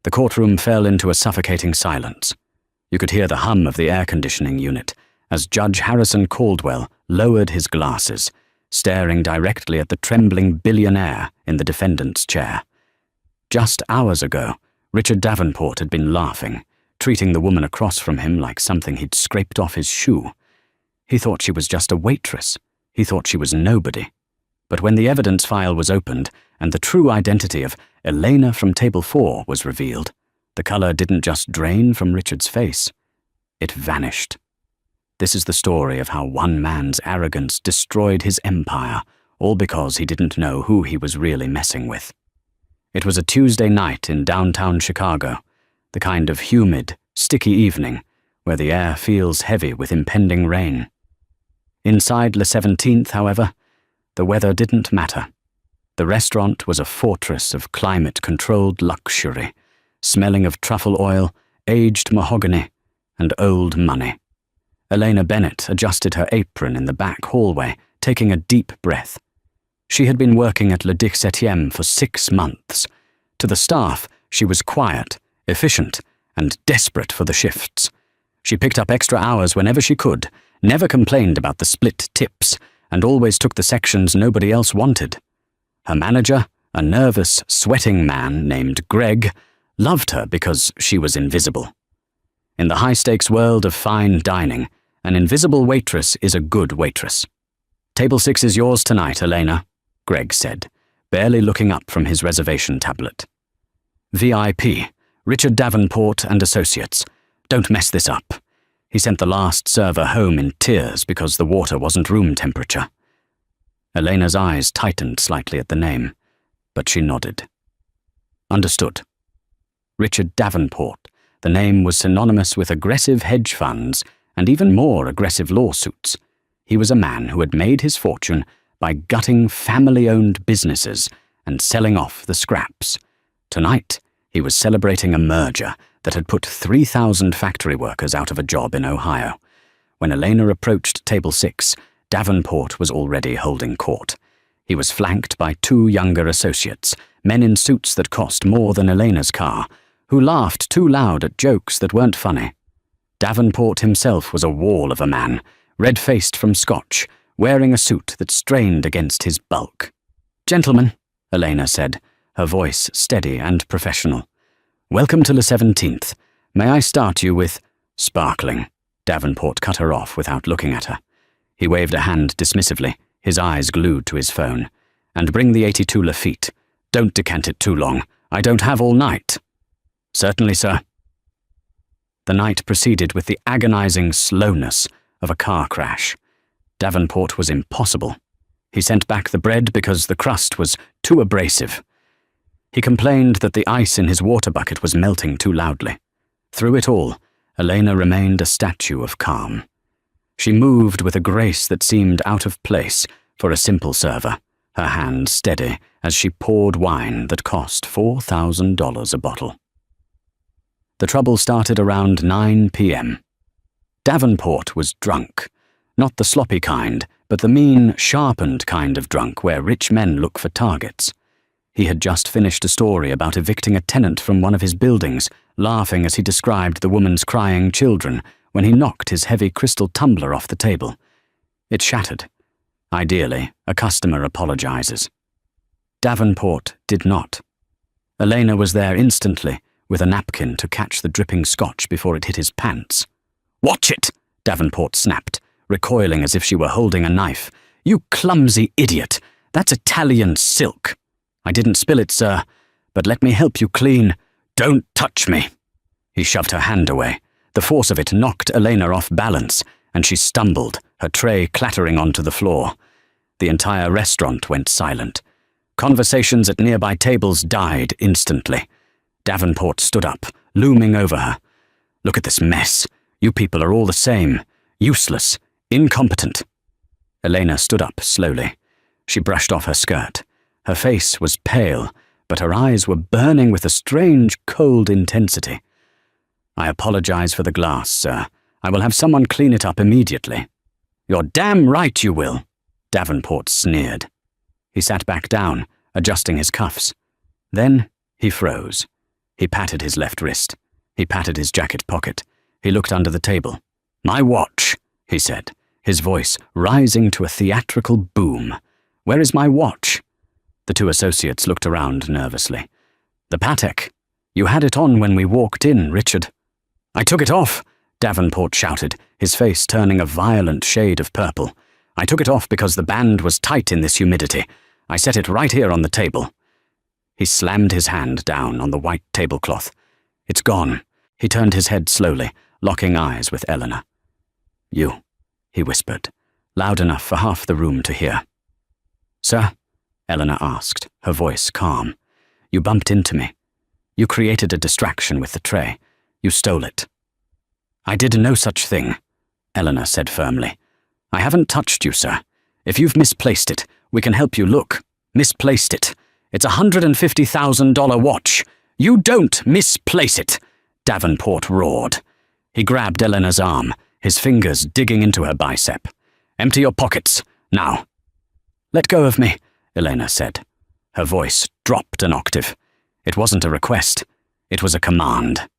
The courtroom fell into a suffocating silence. You could hear the hum of the air conditioning unit as Judge Harrison Caldwell lowered his glasses, staring directly at the trembling billionaire in the defendant's chair. Just hours ago, Richard Davenport had been laughing, treating the woman across from him like something he'd scraped off his shoe. He thought she was just a waitress. He thought she was nobody. But when the evidence file was opened and the true identity of Elena from Table 4 was revealed, the color didn't just drain from Richard's face. It vanished. This is the story of how one man's arrogance destroyed his empire, all because he didn't know who he was really messing with. It was a Tuesday night in downtown Chicago, the kind of humid, sticky evening where the air feels heavy with impending rain. Inside Le 17th, however, the weather didn't matter. The restaurant was a fortress of climate-controlled luxury, smelling of truffle oil, aged mahogany, and old money. Elena Bennett adjusted her apron in the back hallway, taking a deep breath. She had been working at Le 17e for 6 months. To the staff, she was quiet, efficient, and desperate for the shifts. She picked up extra hours whenever she could, never complained about the split tips, and always took the sections nobody else wanted. Her manager, a nervous, sweating man named Greg, loved her because she was invisible. In the high-stakes world of fine dining, an invisible waitress is a good waitress. "Table 6 is yours tonight, Elena," Greg said, barely looking up from his reservation tablet. "VIP, Richard Davenport and Associates. Don't mess this up." He sent the last server home in tears because the water wasn't room temperature. Elena's eyes tightened slightly at the name, but she nodded. Understood. Richard Davenport. The name was synonymous with aggressive hedge funds and even more aggressive lawsuits. He was a man who had made his fortune by gutting family-owned businesses and selling off the scraps. Tonight, he was celebrating a merger that had put 3,000 factory workers out of a job in Ohio. When Elena approached Table 6, Davenport was already holding court. He was flanked by 2 younger associates, men in suits that cost more than Elena's car, who laughed too loud at jokes that weren't funny. Davenport himself was a wall of a man, red-faced from scotch, wearing a suit that strained against his bulk. "Gentlemen," Elena said, her voice steady and professional. "Welcome to Le 17th. May I start you with—" "Sparkling." Davenport cut her off without looking at her. He waved a hand dismissively, his eyes glued to his phone. "And bring the 82 Lafitte. Don't decant it too long. I don't have all night." "Certainly, sir." The night proceeded with the agonizing slowness of a car crash. Davenport was impossible. He sent back the bread because the crust was too abrasive. He complained that the ice in his water bucket was melting too loudly. Through it all, Elena remained a statue of calm. She moved with a grace that seemed out of place for a simple server, her hand steady as she poured wine that cost $4,000 a bottle. The trouble started around 9 p.m. Davenport was drunk, not the sloppy kind, but the mean, sharpened kind of drunk where rich men look for targets. He had just finished a story about evicting a tenant from one of his buildings, laughing as he described the woman's crying children when he knocked his heavy crystal tumbler off the table. It shattered. Ideally, a customer apologizes. Davenport did not. Elena was there instantly, with a napkin to catch the dripping scotch before it hit his pants. "Watch it!" Davenport snapped, recoiling as if she were holding a knife. "You clumsy idiot! That's Italian silk!" "I didn't spill it, sir, but let me help you clean." "Don't touch me!" He shoved her hand away. The force of it knocked Elena off balance, and she stumbled, her tray clattering onto the floor. The entire restaurant went silent. Conversations at nearby tables died instantly. Davenport stood up, looming over her. "Look at this mess. You people are all the same. Useless. Incompetent." Elena stood up slowly. She brushed off her skirt. Her face was pale, but her eyes were burning with a strange, cold intensity. "I apologize for the glass, sir. I will have someone clean it up immediately." "You're damn right you will," Davenport sneered. He sat back down, adjusting his cuffs. Then he froze. He patted his left wrist. He patted his jacket pocket. He looked under the table. "My watch," he said, his voice rising to a theatrical boom. "Where is my watch?" The two associates looked around nervously. "The Patek. You had it on when we walked in, Richard." "I took it off," Davenport shouted, his face turning a violent shade of purple. "I took it off because the band was tight in this humidity. I set it right here on the table." He slammed his hand down on the white tablecloth. "It's gone." He turned his head slowly, locking eyes with Eleanor. "You," he whispered, loud enough for half the room to hear. "Sir?" Eleanor asked, her voice calm. "You bumped into me. You created a distraction with the tray. You stole it." "I did no such thing," Eleanor said firmly. "I haven't touched you, sir. If you've misplaced it, we can help you look. Misplaced it. It's a $150,000 watch. You don't misplace it," Davenport roared. He grabbed Eleanor's arm, his fingers digging into her bicep. "Empty your pockets, now." "Let go of me," Elena said. Her voice dropped an octave. It wasn't a request. It was a command.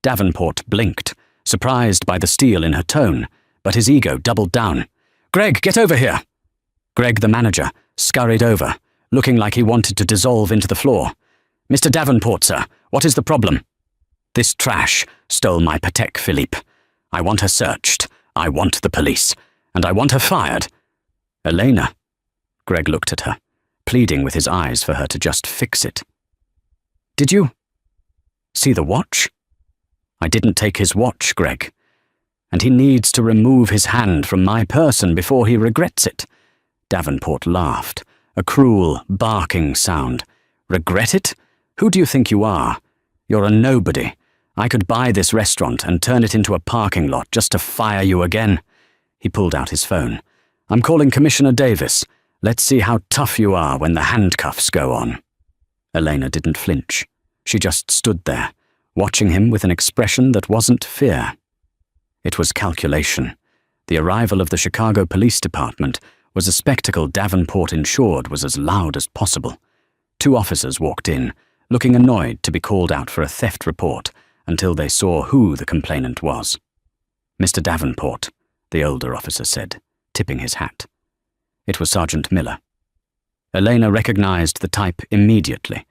Davenport blinked, surprised by the steel in her tone, but his ego doubled down. "Greg, get over here!" Greg, the manager, scurried over, looking like he wanted to dissolve into the floor. "Mr. Davenport, sir, what is the problem?" "This trash stole my Patek Philippe. I want her searched. I want the police. And I want her fired." "Elena." Greg looked at her, pleading with his eyes for her to just fix it. "Did you see the watch?" "I didn't take his watch, Greg. And he needs to remove his hand from my person before he regrets it." Davenport laughed, a cruel, barking sound. "Regret it? Who do you think you are? You're a nobody. I could buy this restaurant and turn it into a parking lot just to fire you again." He pulled out his phone. "I'm calling Commissioner Davis. Let's see how tough you are when the handcuffs go on." Elena didn't flinch. She just stood there, watching him with an expression that wasn't fear. It was calculation. The arrival of the Chicago Police Department was a spectacle Davenport ensured was as loud as possible. 2 officers walked in, looking annoyed to be called out for a theft report until they saw who the complainant was. "Mr. Davenport," the older officer said, tipping his hat. It was Sergeant Miller. Elena recognized the type immediately.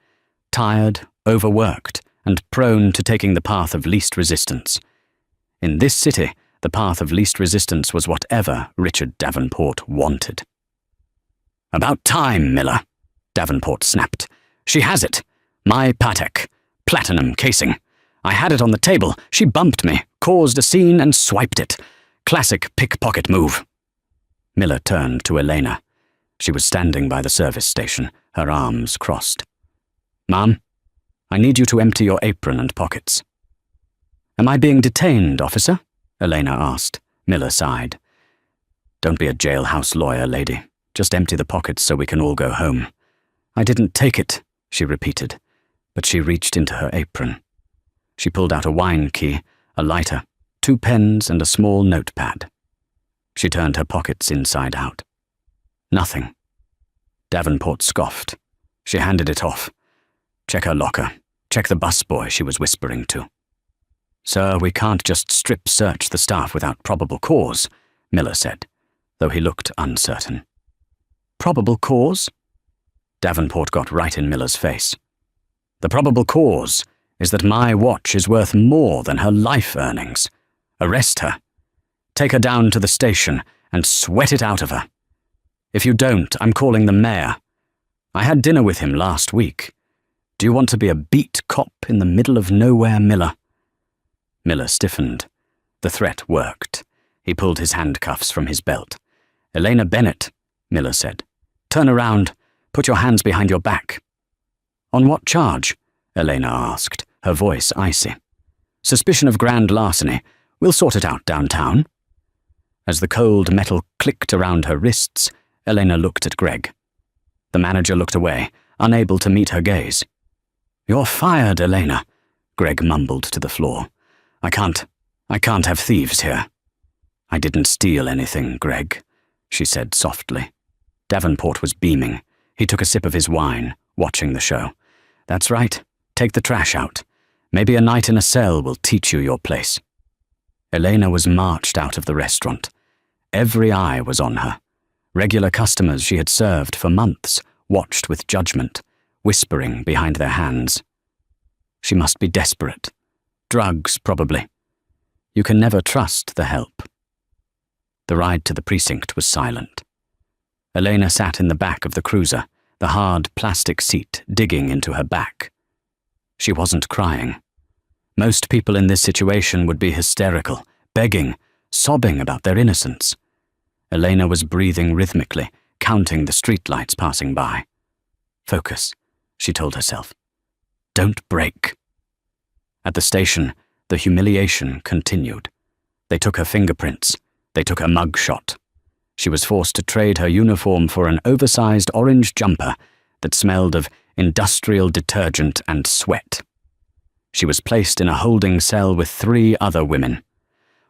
Tired, overworked, and prone to taking the path of least resistance. In this city, the path of least resistance was whatever Richard Davenport wanted. "About time, Miller," Davenport snapped. "She has it. My Patek. Platinum casing. I had it on the table. She bumped me, caused a scene, and swiped it. Classic pickpocket move." Miller turned to Elena. She was standing by the service station, her arms crossed. "Ma'am, I need you to empty your apron and pockets." "Am I being detained, officer?" Elena asked. Miller sighed. "Don't be a jailhouse lawyer, lady. Just empty the pockets so we can all go home." "I didn't take it," she repeated, but she reached into her apron. She pulled out a wine key, a lighter, 2 pens, and a small notepad. She turned her pockets inside out. "Nothing." Davenport scoffed. She handed it off. "Check her locker. Check the busboy," she was whispering to. "Sir, we can't just strip search the staff without probable cause," Miller said, though he looked uncertain. "Probable cause?" Davenport got right in Miller's face. "The probable cause is that my watch is worth more than her life earnings. Arrest her. Take her down to the station and sweat it out of her. If you don't, I'm calling the mayor. I had dinner with him last week. Do you want to be a beat cop in the middle of nowhere, Miller?" Miller stiffened. The threat worked. He pulled his handcuffs from his belt. "Elena Bennett," Miller said. "Turn around. Put your hands behind your back." "On what charge?" Elena asked, her voice icy. "Suspicion of grand larceny. We'll sort it out downtown." As the cold metal clicked around her wrists, Elena looked at Greg. The manager looked away, unable to meet her gaze. "You're fired, Elena," Greg mumbled to the floor. I can't have thieves here." "I didn't steal anything, Greg," she said softly. Davenport was beaming. He took a sip of his wine, watching the show. "That's right. Take the trash out. Maybe a night in a cell will teach you your place." Elena was marched out of the restaurant. Every eye was on her. Regular customers she had served for months watched with judgment, whispering behind their hands. She must be desperate. Drugs, probably. You can never trust the help. The ride to the precinct was silent. Elena sat in the back of the cruiser, the hard plastic seat digging into her back. She wasn't crying. Most people in this situation would be hysterical, begging, sobbing about their innocence. Elena was breathing rhythmically, counting the streetlights passing by. "Focus," she told herself. "Don't break." At the station, the humiliation continued. They took her fingerprints. They took her mugshot. She was forced to trade her uniform for an oversized orange jumper that smelled of industrial detergent and sweat. She was placed in a holding cell with 3 other women.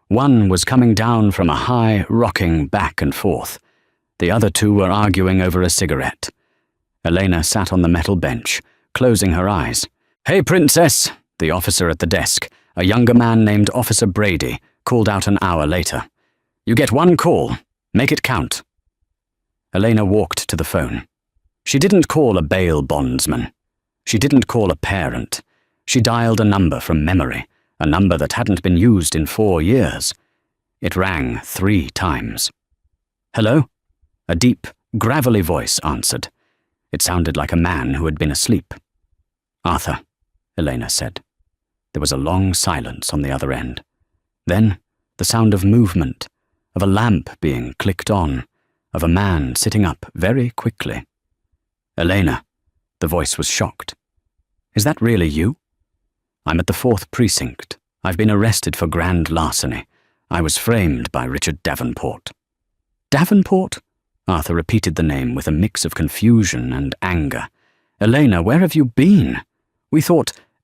One was coming down from a high, rocking back and forth. The other 2 were arguing over a cigarette. Elena sat on the metal bench, closing her eyes. "Hey, Princess!" the officer at the desk, a younger man named Officer Brady, called out an hour later. "You get 1 call. Make it count." Elena walked to the phone. She didn't call a bail bondsman. She didn't call a parent. She dialed a number from memory, a number that hadn't been used in 4 years. It rang 3 times. "Hello?" A deep, gravelly voice answered. It sounded like a man who had been asleep. "Arthur," Elena said. There was a long silence on the other end. Then, the sound of movement, of a lamp being clicked on, of a man sitting up very quickly. "Elena," the voice was shocked. "Is that really you?" "I'm at the 4th precinct. I've been arrested for grand larceny. I was framed by Richard Davenport." "Davenport?" Arthur repeated the name with a mix of confusion and anger. "Elena, where have you been?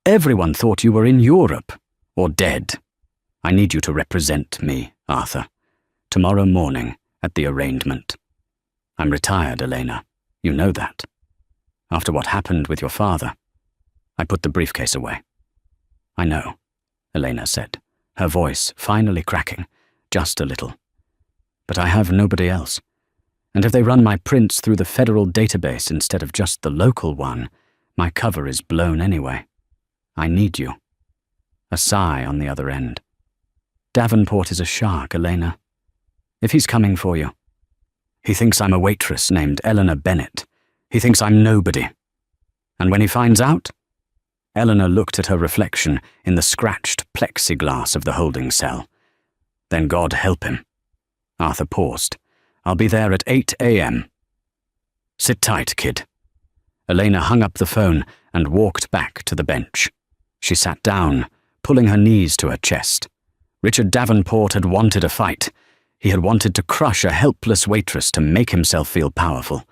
Everyone thought you were in Europe, or dead. I need you to represent me, Arthur. Tomorrow morning, at the arraignment. I'm retired, Elena. You know that. After what happened with your father." I put the briefcase away. "I know," Elena said, her voice finally cracking, just a little. "But I have nobody else. And if they run my prints through the federal database instead of just the local one, my cover is blown anyway. I need you." A sigh on the other end. "Davenport is a shark, Elena. If he's coming for you, he thinks I'm a waitress named Eleanor Bennett. He thinks I'm nobody. And when he finds out..." Eleanor looked at her reflection in the scratched plexiglass of the holding cell. "Then God help him." Arthur paused. "I'll be there at 8 a.m. "Sit tight, kid." Elena hung up the phone and walked back to the bench. She sat down, pulling her knees to her chest. Richard Davenport had wanted a fight. He had wanted to crush a helpless waitress to make himself feel powerful.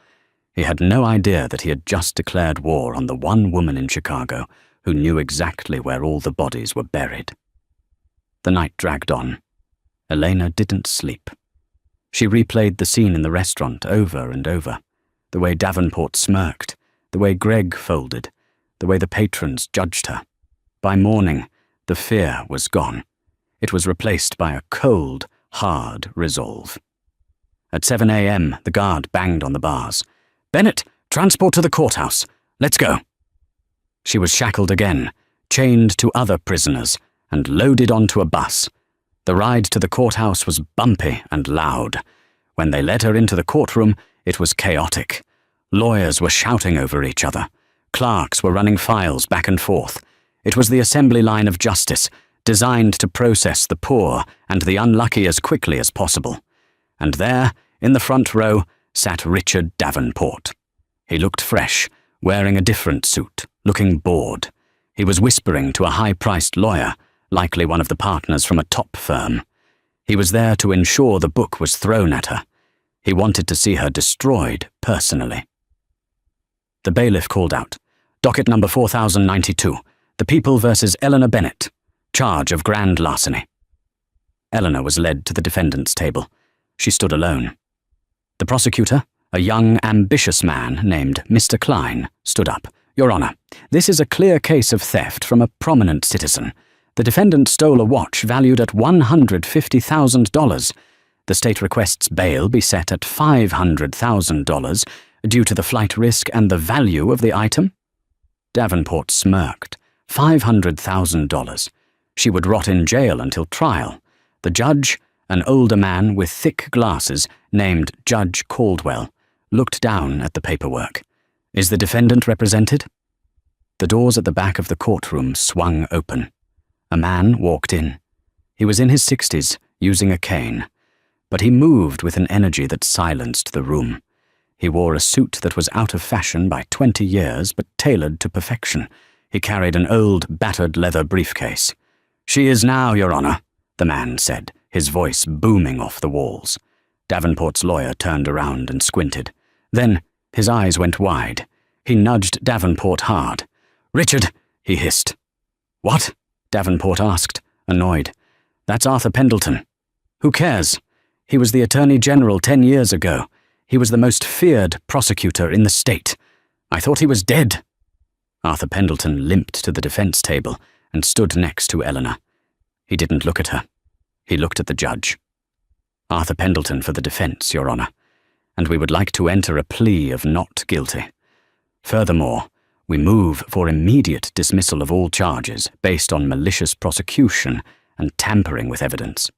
He had no idea that he had just declared war on the one woman in Chicago who knew exactly where all the bodies were buried. The night dragged on. Elena didn't sleep. She replayed the scene in the restaurant over and over. The way Davenport smirked, the way Greg folded, the way the patrons judged her. By morning, the fear was gone. It was replaced by a cold, hard resolve. At 7 a.m., the guard banged on the bars. "Bennett, transport to the courthouse. Let's go." She was shackled again, chained to other prisoners, and loaded onto a bus. The ride to the courthouse was bumpy and loud. When they led her into the courtroom, it was chaotic. Lawyers were shouting over each other. Clerks were running files back and forth. It was the assembly line of justice, designed to process the poor and the unlucky as quickly as possible. And there, in the front row, sat Richard Davenport. He looked fresh, wearing a different suit, looking bored. He was whispering to a high-priced lawyer, likely one of the partners from a top firm. He was there to ensure the book was thrown at her. He wanted to see her destroyed personally. The bailiff called out, "Docket number 4092, The People versus Eleanor Bennett. Charge of grand larceny." Eleanor was led to the defendant's table. She stood alone. The prosecutor, a young, ambitious man named Mr. Klein, stood up, Your Honor, this is a clear case of theft from a prominent citizen. The defendant stole a watch valued at $150,000. The state requests bail be set at $500,000 due to the flight risk and the value of the item. Davenport smirked. $500,000. She would rot in jail until trial. The judge, an older man with thick glasses named Judge Caldwell, looked down at the paperwork. Is the defendant represented? The doors at the back of the courtroom swung open. A man walked in. He was in his 60s, using a cane, but he moved with an energy that silenced the room. He wore a suit that was out of fashion by 20 years, but tailored to perfection. He carried an old, battered leather briefcase. "She is now, Your Honor," the man said, his voice booming off the walls. Davenport's lawyer turned around and squinted. Then his eyes went wide. He nudged Davenport hard. "Richard," he hissed. "What?" Davenport asked, annoyed. "That's Arthur Pendleton." "Who cares? He was the Attorney General 10 years ago. He was the most feared prosecutor in the state. I thought he was dead." Arthur Pendleton limped to the defense table and stood next to Eleanor. He didn't look at her. He looked at the judge. "Arthur Pendleton for the defense, Your Honor, and we would like to enter a plea of not guilty. Furthermore, we move for immediate dismissal of all charges based on malicious prosecution and tampering with evidence."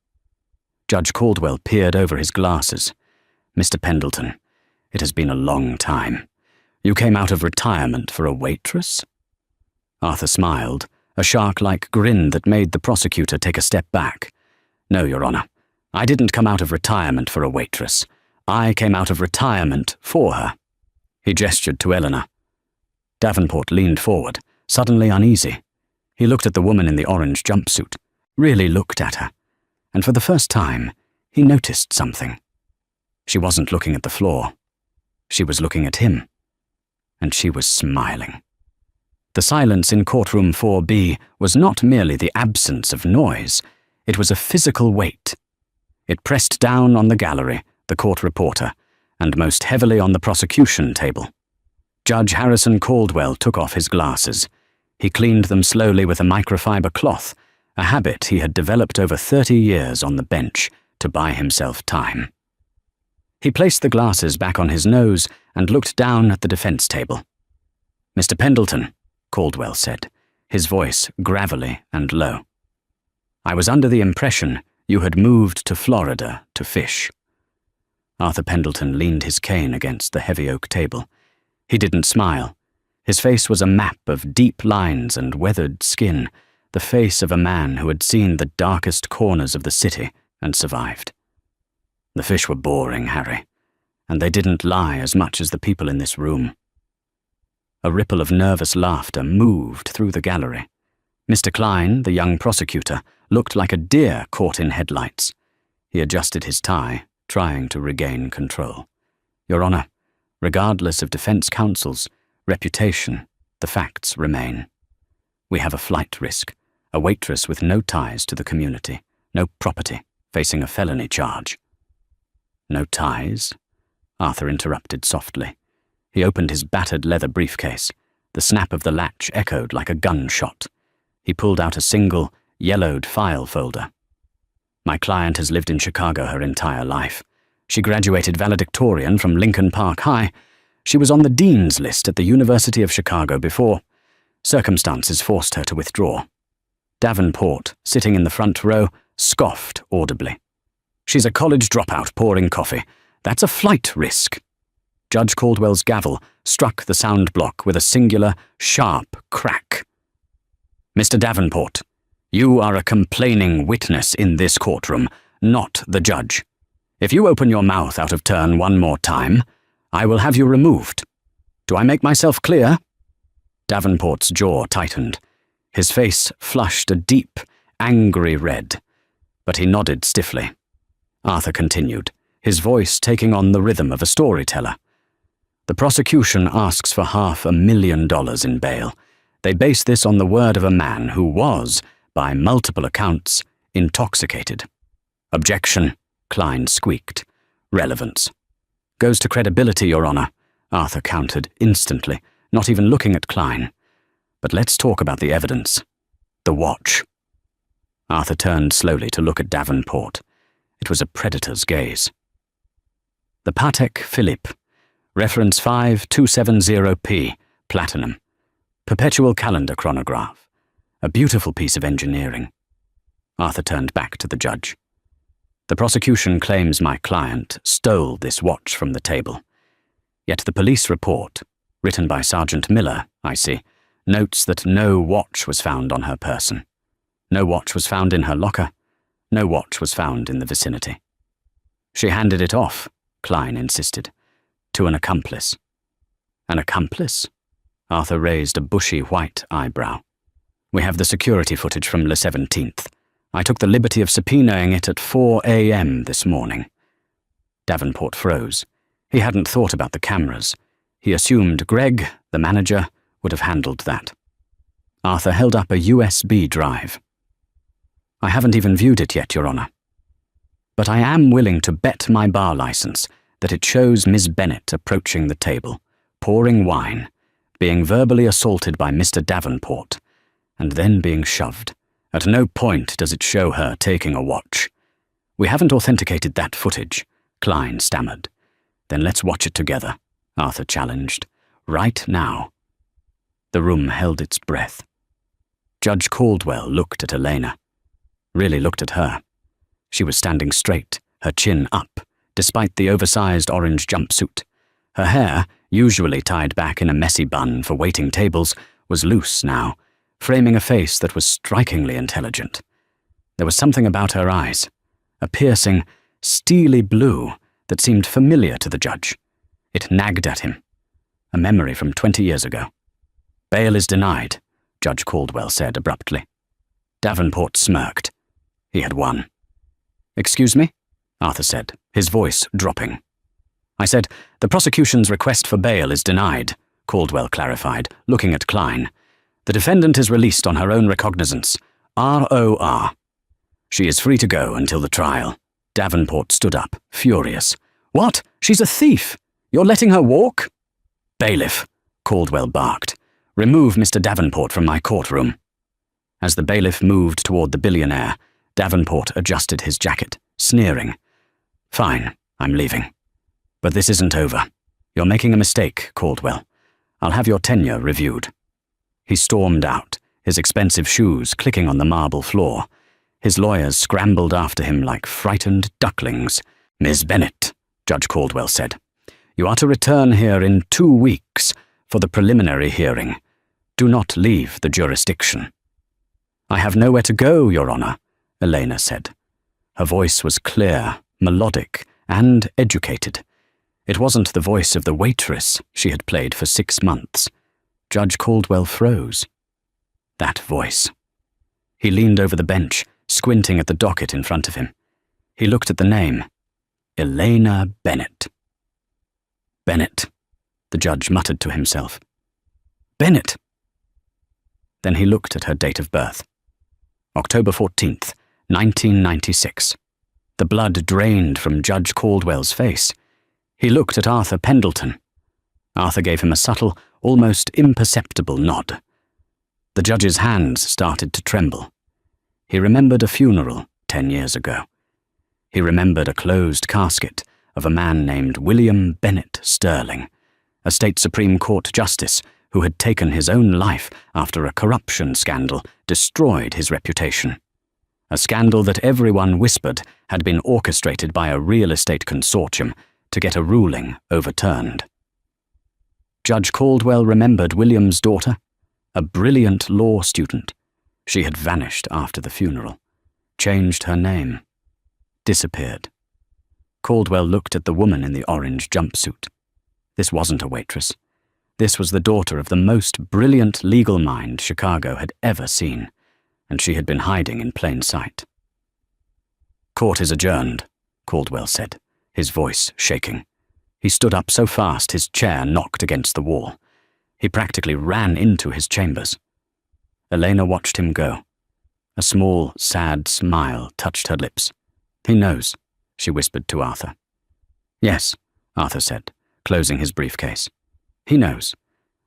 Judge Caldwell peered over his glasses. "Mr. Pendleton, it has been a long time. You came out of retirement for a waitress?" Arthur smiled, a shark-like grin that made the prosecutor take a step back. "No, Your Honor, I didn't come out of retirement for a waitress. I came out of retirement for her." He gestured to Eleanor. Davenport leaned forward, suddenly uneasy. He looked at the woman in the orange jumpsuit, really looked at her, and for the first time, he noticed something. She wasn't looking at the floor. She was looking at him, and she was smiling. The silence in courtroom 4B was not merely the absence of noise, it was a physical weight. It pressed down on the gallery, the court reporter, and most heavily on the prosecution table. Judge Harrison Caldwell took off his glasses. He cleaned them slowly with a microfiber cloth, a habit he had developed over 30 years on the bench to buy himself time. He placed the glasses back on his nose and looked down at the defense table. "Mr. Pendleton," Caldwell said, his voice gravelly and low. "I was under the impression you had moved to Florida to fish." Arthur Pendleton leaned his cane against the heavy oak table. He didn't smile. His face was a map of deep lines and weathered skin, the face of a man who had seen the darkest corners of the city and survived. "The fish were boring, Harry, and they didn't lie as much as the people in this room." A ripple of nervous laughter moved through the gallery. Mr. Klein, the young prosecutor, looked like a deer caught in headlights. He adjusted his tie, trying to regain control. "Your Honor, regardless of defense counsel's reputation, the facts remain. We have a flight risk, a waitress with no ties to the community, no property, facing a felony charge." "No ties?" Arthur interrupted softly. He opened his battered leather briefcase. The snap of the latch echoed like a gunshot. He pulled out a single, yellowed file folder. "My client has lived in Chicago her entire life. She graduated valedictorian from Lincoln Park High. She was on the dean's list at the University of Chicago before. Circumstances forced her to withdraw." Davenport, sitting in the front row, scoffed audibly. "She's a college dropout pouring coffee. That's a flight risk." Judge Caldwell's gavel struck the sound block with a singular, sharp crack. "Mr. Davenport, you are a complaining witness in this courtroom, not the judge. If you open your mouth out of turn one more time, I will have you removed. Do I make myself clear?" Davenport's jaw tightened. His face flushed a deep, angry red, but he nodded stiffly. Arthur continued, his voice taking on the rhythm of a storyteller. "The prosecution asks for $500,000 in bail. They base this on the word of a man who was, by multiple accounts, intoxicated." "Objection," Klein squeaked. "Relevance." "Goes to credibility, Your Honor," Arthur countered instantly. not even looking at Klein. But let's talk about the evidence. The watch. Arthur turned slowly to look at Davenport. It was a predator's gaze. The Patek Philippe, reference 5270P, platinum. Perpetual calendar chronograph. A beautiful piece of engineering. Arthur turned back to the judge. The prosecution claims my client stole this watch from the table. Yet the police report, written by Sergeant Miller, I see, notes that no watch was found on her person. No watch was found in her locker. No watch was found in the vicinity. She handed it off, Klein insisted, to an accomplice. An accomplice? Arthur raised a bushy white eyebrow. We have the security footage from Le 17th. I took the liberty of subpoenaing it at 4 a.m. this morning. Davenport froze. He hadn't thought about the cameras. He assumed Greg, the manager, would have handled that. Arthur held up a USB drive. I haven't even viewed it yet, Your Honor. But I am willing to bet my bar license that it shows Miss Bennet approaching the table, pouring wine, being verbally assaulted by Mr. Davenport, and then being shoved. At no point does it show her taking a watch. We haven't authenticated that footage, Klein stammered. Then let's watch it together, Arthur challenged. Right now. The room held its breath. Judge Caldwell looked at Elena. Really looked at her. She was standing straight, her chin up, despite the oversized orange jumpsuit. Her hair, usually tied back in a messy bun for waiting tables, was loose now, framing a face that was strikingly intelligent. There was something about her eyes, a piercing, steely blue that seemed familiar to the judge. It nagged at him. A memory from 20 years ago. Bail is denied, Judge Caldwell said abruptly. Davenport smirked. He had won. Excuse me? Arthur said, his voice dropping. I said, the prosecution's request for bail is denied, Caldwell clarified, looking at Klein. The defendant is released on her own recognizance. ROR. She is free to go until the trial. Davenport stood up, furious. What? She's a thief. You're letting her walk? Bailiff, Caldwell barked. Remove Mr. Davenport from my courtroom. As the bailiff moved toward the billionaire, Davenport adjusted his jacket, sneering. Fine, I'm leaving. But this isn't over. You're making a mistake, Caldwell. I'll have your tenure reviewed. He stormed out, his expensive shoes clicking on the marble floor. His lawyers scrambled after him like frightened ducklings. Miss Bennet, Judge Caldwell said, you are to return here in 2 weeks for the preliminary hearing. Do not leave the jurisdiction. I have nowhere to go, Your Honor, Elena said. Her voice was clear, melodic, and educated. It wasn't the voice of the waitress she had played for 6 months. Judge Caldwell froze. That voice. He leaned over the bench, squinting at the docket in front of him. He looked at the name. Elena Bennet. Bennet, the judge muttered to himself. Bennet! Then he looked at her date of birth. October 14th, 1996. The blood drained from Judge Caldwell's face. He looked at Arthur Pendleton. Arthur gave him a subtle, almost imperceptible nod. The judge's hands started to tremble. He remembered a funeral 10 years ago. He remembered a closed casket of a man named William Bennett Sterling, a state Supreme Court justice who had taken his own life after a corruption scandal destroyed his reputation. A scandal that everyone whispered had been orchestrated by a real estate consortium to get a ruling overturned. Judge Caldwell remembered William's daughter, a brilliant law student. She had vanished after the funeral, changed her name, disappeared. Caldwell looked at the woman in the orange jumpsuit. This wasn't a waitress. This was the daughter of the most brilliant legal mind Chicago had ever seen, and she had been hiding in plain sight. Court is adjourned, Caldwell said, his voice shaking. He stood up so fast his chair knocked against the wall. He practically ran into his chambers. Elena watched him go. A small, sad smile touched her lips. He knows, she whispered to Arthur. Yes, Arthur said, closing his briefcase. He knows,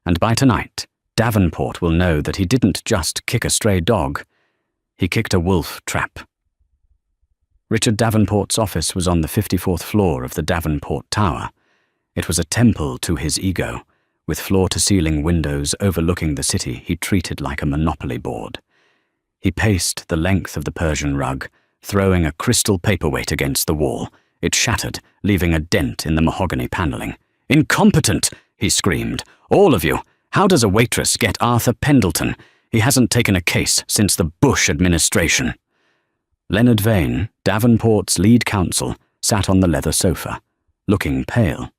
And by tonight, Davenport will know that he didn't just kick a stray dog. He kicked a wolf trap. Richard Davenport's office was on the 54th floor of the Davenport Tower. It was a temple to his ego, with floor-to-ceiling windows overlooking the city he treated like a monopoly board. He paced the length of the Persian rug, throwing a crystal paperweight against the wall. It shattered, leaving a dent in the mahogany paneling. "Incompetent!" he screamed. "All of you! How does a waitress get Arthur Pendleton? He hasn't taken a case since the Bush administration." Leonard Vane, Davenport's lead counsel, sat on the leather sofa, looking pale.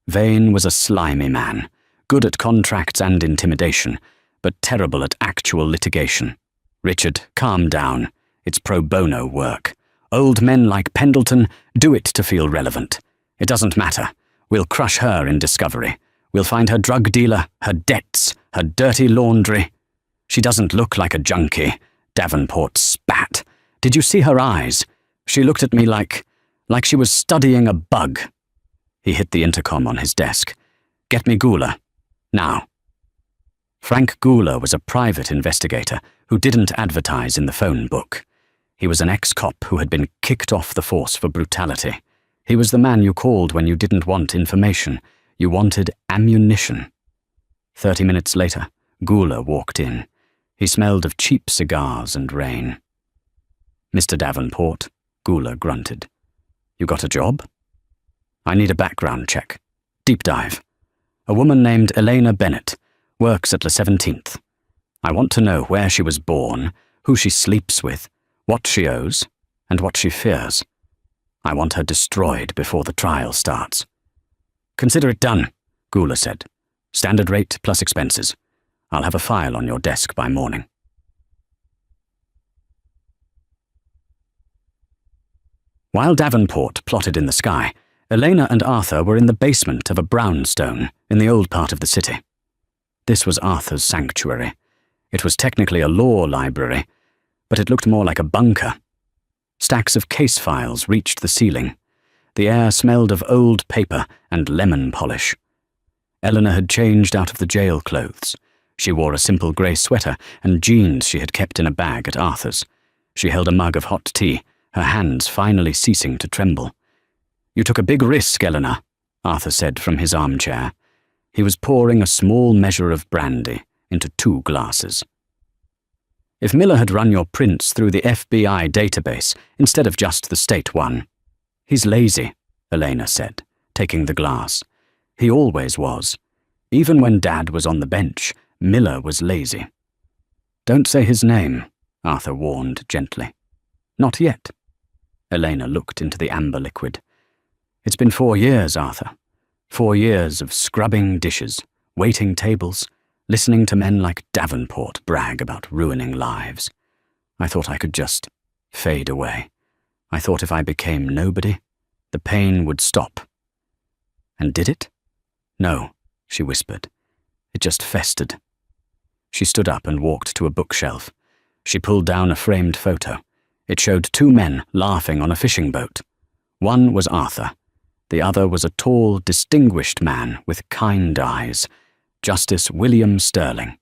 Vane was a slimy man, good at contracts and intimidation, but terrible at actual litigation. "Richard, calm down. It's pro bono work. Old men like Pendleton do it to feel relevant. It doesn't matter. We'll crush her in discovery. We'll find her drug dealer, her debts, her dirty laundry. She doesn't look like a junkie." Davenport spat. "Did you see her eyes? She looked at me like she was studying a bug." He hit the intercom on his desk. "Get me Gula. Now." Frank Gula was a private investigator who didn't advertise in the phone book. He was an ex-cop who had been kicked off the force for brutality. He was the man you called when you didn't want information. You wanted ammunition. 30 minutes later, Gula walked in. He smelled of cheap cigars and rain. "Mr. Davenport," Gula grunted. "You got a job?" "I need a background check. Deep dive. A woman named Elena Bennett works at the 17th. I want to know where she was born, who she sleeps with, what she owes, and what she fears. I want her destroyed before the trial starts." "Consider it done," Gula said. "Standard rate plus expenses. I'll have a file on your desk by morning." While Davenport plotted in the sky, Elena and Arthur were in the basement of a brownstone in the old part of the city. This was Arthur's sanctuary. It was technically a law library, but it looked more like a bunker. Stacks of case files reached the ceiling. The air smelled of old paper and lemon polish. Eleanor had changed out of the jail clothes. She wore a simple grey sweater and jeans she had kept in a bag at Arthur's. She held a mug of hot tea, her hands finally ceasing to tremble. "You took a big risk, Eleanor," Arthur said from his armchair. He was pouring a small measure of brandy into 2 glasses. "If Miller had run your prints through the FBI database instead of just the state one." "He's lazy," Elena said, taking the glass. "He always was. Even when Dad was on the bench, Miller was lazy." "Don't say his name," Arthur warned gently. "Not yet." Elena looked into the amber liquid. "It's been 4 years, Arthur. 4 years of scrubbing dishes, waiting tables, listening to men like Davenport brag about ruining lives. I thought I could just fade away. I thought if I became nobody, the pain would stop." "And did it?" "No," she whispered. "It just festered." She stood up and walked to a bookshelf. She pulled down a framed photo. It showed 2 men laughing on a fishing boat. One was Arthur. The other was a tall, distinguished man with kind eyes, Justice William Sterling.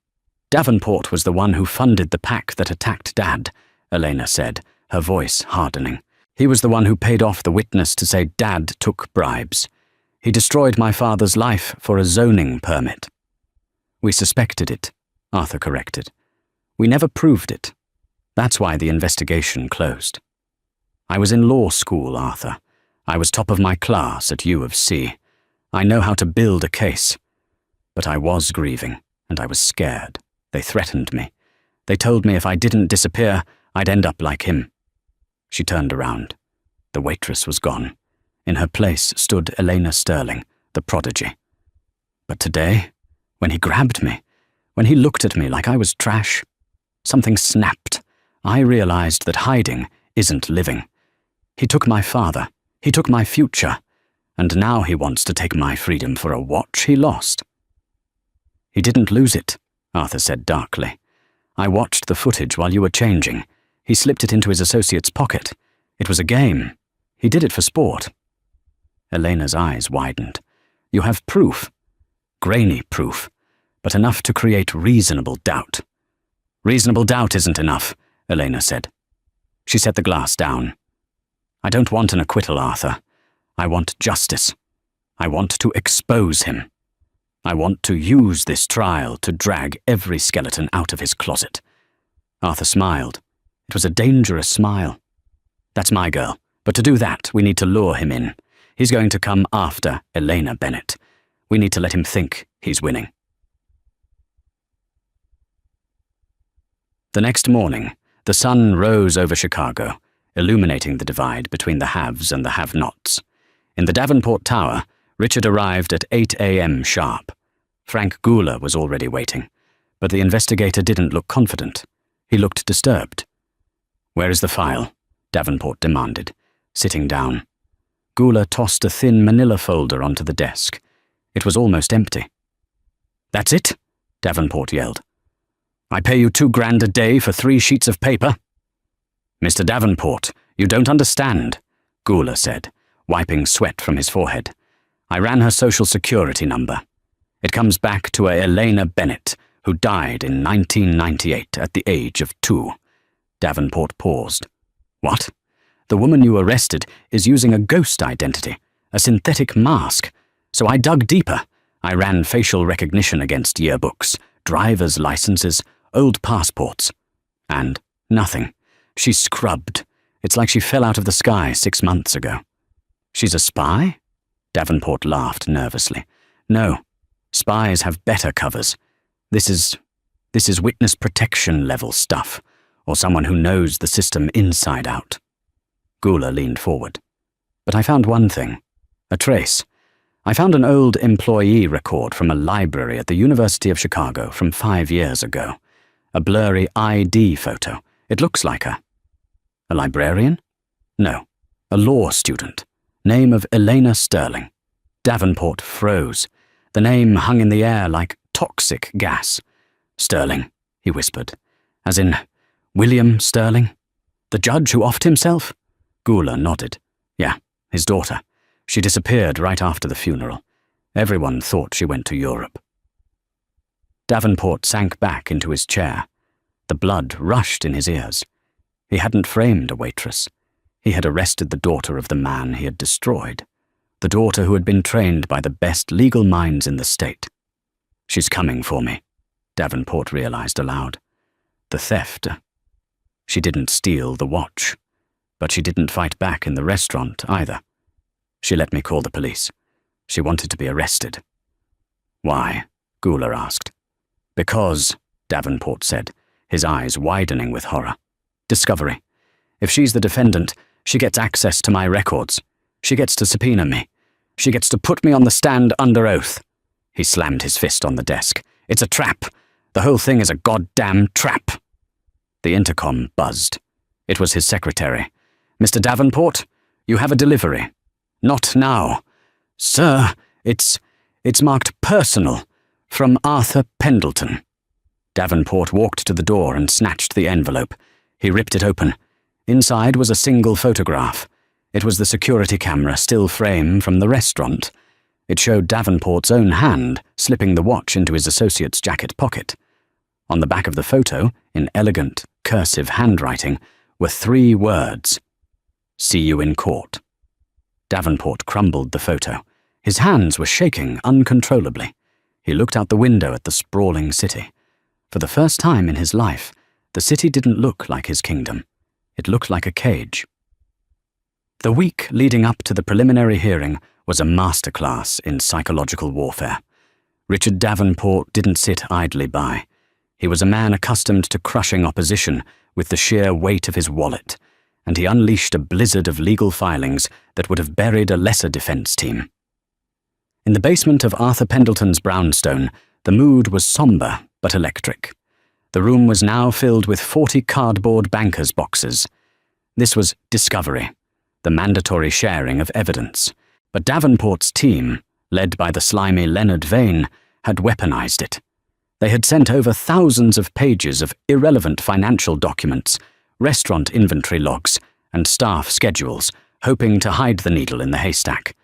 "Davenport was the one who funded the pack that attacked Dad," Elena said, her voice hardening. "He was the one who paid off the witness to say Dad took bribes. He destroyed my father's life for a zoning permit." "We suspected it," Arthur corrected. "We never proved it. That's why the investigation closed. I was in law school, Arthur. I was top of my class at U of C. I know how to build a case. But I was grieving, and I was scared. They threatened me. They told me if I didn't disappear, I'd end up like him." She turned around. The waitress was gone. In her place stood Elena Sterling, the prodigy. But today, when he grabbed me, when he looked at me like I was trash, something snapped. I realized that hiding isn't living. He took my father. He took my future. And now he wants to take my freedom for a watch he lost. "He didn't lose it," Arthur said darkly. "I watched the footage while you were changing. He slipped it into his associate's pocket. It was a game. He did it for sport." Elena's eyes widened. "You have proof?" "Grainy proof. but enough to create reasonable doubt. Reasonable doubt isn't enough, Elena said. She set the glass down. I don't want an acquittal, Arthur. I want justice. I want to expose him. I want to use this trial to drag every skeleton out of his closet. Arthur smiled. It was a dangerous smile. That's my girl, but to do that, we need to lure him in. He's going to come after Elena Bennett. We need to let him think he's winning. The next morning, the sun rose over Chicago, illuminating the divide between the haves and the have-nots. In the Davenport Tower, Richard arrived at 8 a.m. sharp. Frank Gula was already waiting, but the investigator didn't look confident. He looked disturbed. "Where is the file?" Davenport demanded, sitting down. Gula tossed a thin manila folder onto the desk. It was almost empty. "That's it?" Davenport yelled. "I pay you $2,000 a day for 3 sheets of paper?" "Mr. Davenport, you don't understand," Gula said, wiping sweat from his forehead. "I ran her social security number. It comes back to a Elena Bennett, who died in 1998 at the age of 2. Davenport paused. "What? The woman you arrested is using a ghost identity, a synthetic mask. So I dug deeper. I ran facial recognition against yearbooks, driver's licenses, old passports. And nothing. She's scrubbed. It's like she fell out of the sky 6 months ago." "She's a spy?" Davenport laughed nervously. "No. Spies have better covers. This is witness protection level stuff, or someone who knows the system inside out." Gula leaned forward. "But I found one thing. A trace. I found an old employee record from a library at the University of Chicago from 5 years ago. A blurry ID photo. It looks like her." "A librarian?" "No. A law student. Name of Elena Sterling." Davenport froze. The name hung in the air like toxic gas. "Sterling," he whispered. "As in William Sterling? The judge who offed himself?" Gula nodded. "Yeah, his daughter. She disappeared right after the funeral. Everyone thought she went to Europe." Davenport sank back into his chair. The blood rushed in his ears. He hadn't framed a waitress. He had arrested the daughter of the man he had destroyed. The daughter who had been trained by the best legal minds in the state. "She's coming for me," Davenport realized aloud. The theft. She didn't steal the watch, but she didn't fight back in the restaurant either. She let me call the police. She wanted to be arrested. "Why?" Gula asked. "Because," Davenport said, his eyes widening with horror. "Discovery. If she's the defendant, she gets access to my records. She gets to subpoena me. She gets to put me on the stand under oath." He slammed his fist on the desk. "It's a trap. The whole thing is a goddamn trap." The intercom buzzed. It was his secretary. "Mr. Davenport, you have a delivery." "Not now." "Sir, it's marked personal, from Arthur Pendleton." Davenport walked to the door and snatched the envelope. He ripped it open. Inside was a single photograph. It was the security camera still frame from the restaurant. It showed Davenport's own hand slipping the watch into his associate's jacket pocket. On the back of the photo, in elegant, cursive handwriting, were 3 words. "See you in court." Davenport crumbled the photo. His hands were shaking uncontrollably. He looked out the window at the sprawling city. For the first time in his life, the city didn't look like his kingdom. It looked like a cage. The week leading up to the preliminary hearing was a masterclass in psychological warfare. Richard Davenport didn't sit idly by. He was a man accustomed to crushing opposition with the sheer weight of his wallet, and he unleashed a blizzard of legal filings that would have buried a lesser defense team. In the basement of Arthur Pendleton's brownstone, the mood was somber but electric. The room was now filled with 40 cardboard banker's boxes. This was discovery, the mandatory sharing of evidence. But Davenport's team, led by the slimy Leonard Vane, had weaponized it. They had sent over thousands of pages of irrelevant financial documents, restaurant inventory logs, and staff schedules, hoping to hide the needle in the haystack.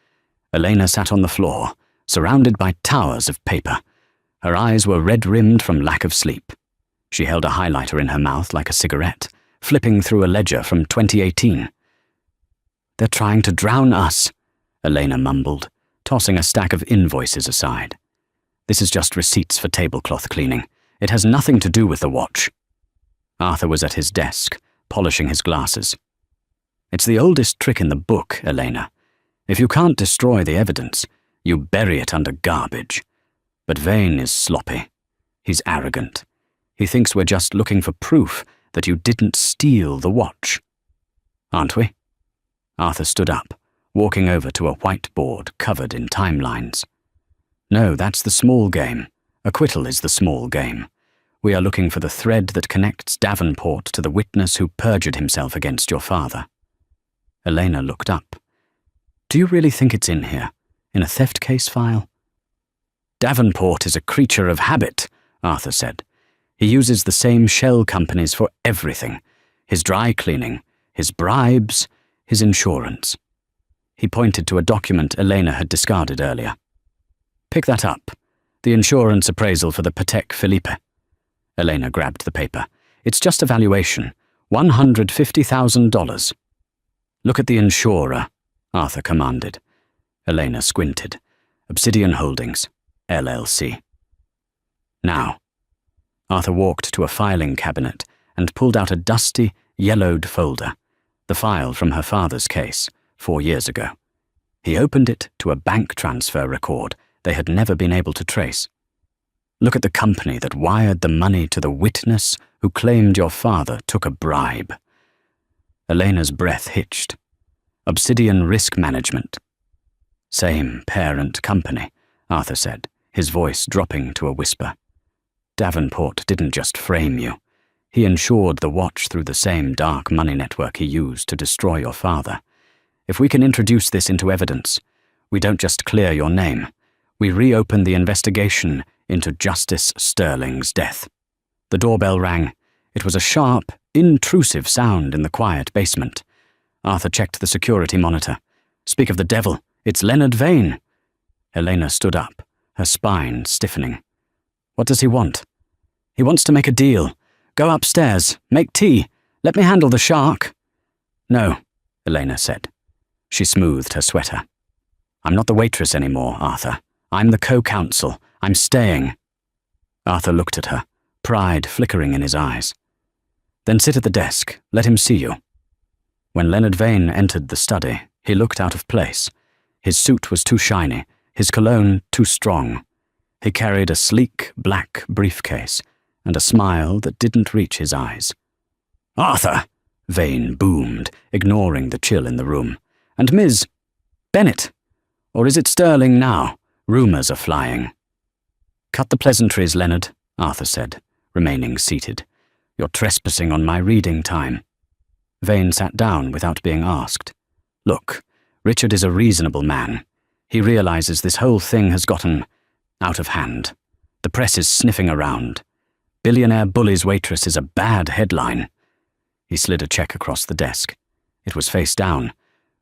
Elena sat on the floor, surrounded by towers of paper. Her eyes were red-rimmed from lack of sleep. She held a highlighter in her mouth like a cigarette, flipping through a ledger from 2018. "They're trying to drown us," Elena mumbled, tossing a stack of invoices aside. "This is just receipts for tablecloth cleaning. It has nothing to do with the watch." Arthur was at his desk, polishing his glasses. "It's the oldest trick in the book, Elena. If you can't destroy the evidence, you bury it under garbage. But Vane is sloppy. He's arrogant. He thinks we're just looking for proof that you didn't steal the watch. Aren't we?" Arthur stood up, walking over to a whiteboard covered in timelines. "No, that's the small game. Acquittal is the small game. We are looking for the thread that connects Davenport to the witness who perjured himself against your father." Elena looked up. "Do you really think it's in here? In a theft case file?" "Davenport is a creature of habit," Arthur said. "He uses the same shell companies for everything. His dry cleaning, his bribes, his insurance." He pointed to a document Elena had discarded earlier. "Pick that up. The insurance appraisal for the Patek Philippe." Elena grabbed the paper. "It's just a valuation. $150,000. "Look at the insurer," Arthur commanded. Elena squinted. "Obsidian Holdings, LLC." "Now." Arthur walked to a filing cabinet and pulled out a dusty, yellowed folder, the file from her father's case, 4 years ago. He opened it to a bank transfer record they had never been able to trace. "Look at the company that wired the money to the witness who claimed your father took a bribe." Elena's breath hitched. "Obsidian Risk Management." "Same parent company," Arthur said, his voice dropping to a whisper. "Davenport didn't just frame you. He insured the watch through the same dark money network he used to destroy your father. If we can introduce this into evidence, we don't just clear your name. We reopen the investigation into Justice Sterling's death." The doorbell rang. It was a sharp, intrusive sound in the quiet basement. Arthur checked the security monitor. "Speak of the devil, it's Leonard Vane." Elena stood up, her spine stiffening. "What does he want?" "He wants to make a deal. Go upstairs, make tea. Let me handle the shark." "No," Elena said. She smoothed her sweater. "I'm not the waitress anymore, Arthur. I'm the co-counsel. I'm staying." Arthur looked at her, pride flickering in his eyes. "Then sit at the desk. Let him see you." When Leonard Vane entered the study, he looked out of place. His suit was too shiny, his cologne too strong. He carried a sleek, black briefcase and a smile that didn't reach his eyes. "Arthur!" Vane boomed, ignoring the chill in the room. "And Ms. Bennett? Or is it Sterling now? Rumours are flying." "Cut the pleasantries, Leonard," Arthur said, remaining seated. "You're trespassing on my reading time." Vane sat down without being asked. "Look, Richard is a reasonable man. He realizes this whole thing has gotten out of hand. The press is sniffing around. Billionaire bully's waitress is a bad headline." He slid a check across the desk. It was face down.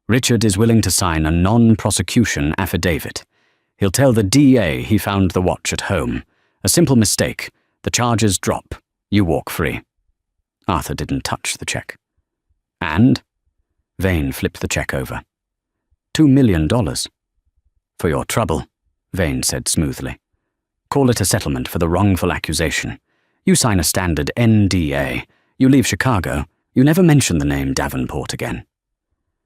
"Richard is willing to sign a non-prosecution affidavit. He'll tell the DA he found the watch at home. A simple mistake. The charges drop. You walk free." Arthur didn't touch the check. "And?" Vane flipped the check over. $2 million. "For your trouble," Vane said smoothly. "Call it a settlement for the wrongful accusation. You sign a standard NDA. You leave Chicago. You never mention the name Davenport again."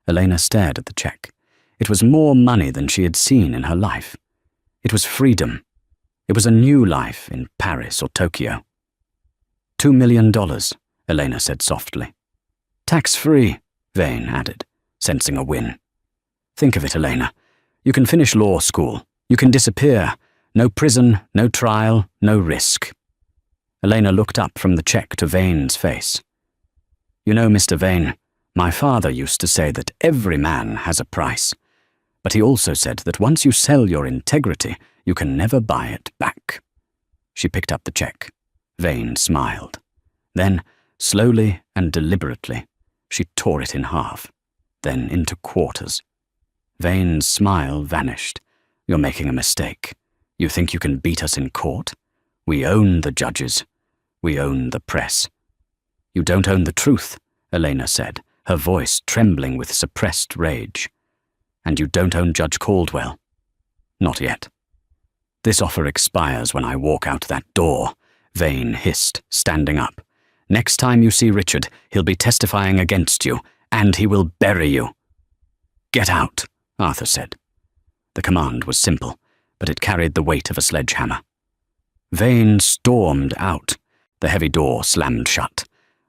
Elena stared at the check. It was more money than she had seen in her life. It was freedom. It was a new life in Paris or Tokyo. $2 million, Elena said softly. "Tax-free," Vane added, sensing a win. "Think of it, Elena. You can finish law school. You can disappear. No prison, no trial, no risk." Elena looked up from the check to Vane's face. "You know, Mr. Vane, my father used to say that every man has a price. But he also said that once you sell your integrity, you can never buy it back." She picked up the check. Vane smiled. Then, slowly and deliberately, she tore it in half, then into quarters. Vane's smile vanished. "You're making a mistake. You think you can beat us in court? We own the judges. We own the press. You don't own the truth, Elena said, her voice trembling with suppressed rage. And you don't own Judge Caldwell. Not yet. This offer expires when I walk out that door, Vane hissed, standing up. Next time you see Richard, he'll be testifying against you, and he will bury you. Get out, Arthur said. The command was simple, but it carried the weight of a sledgehammer. Vane stormed out. The heavy door slammed shut.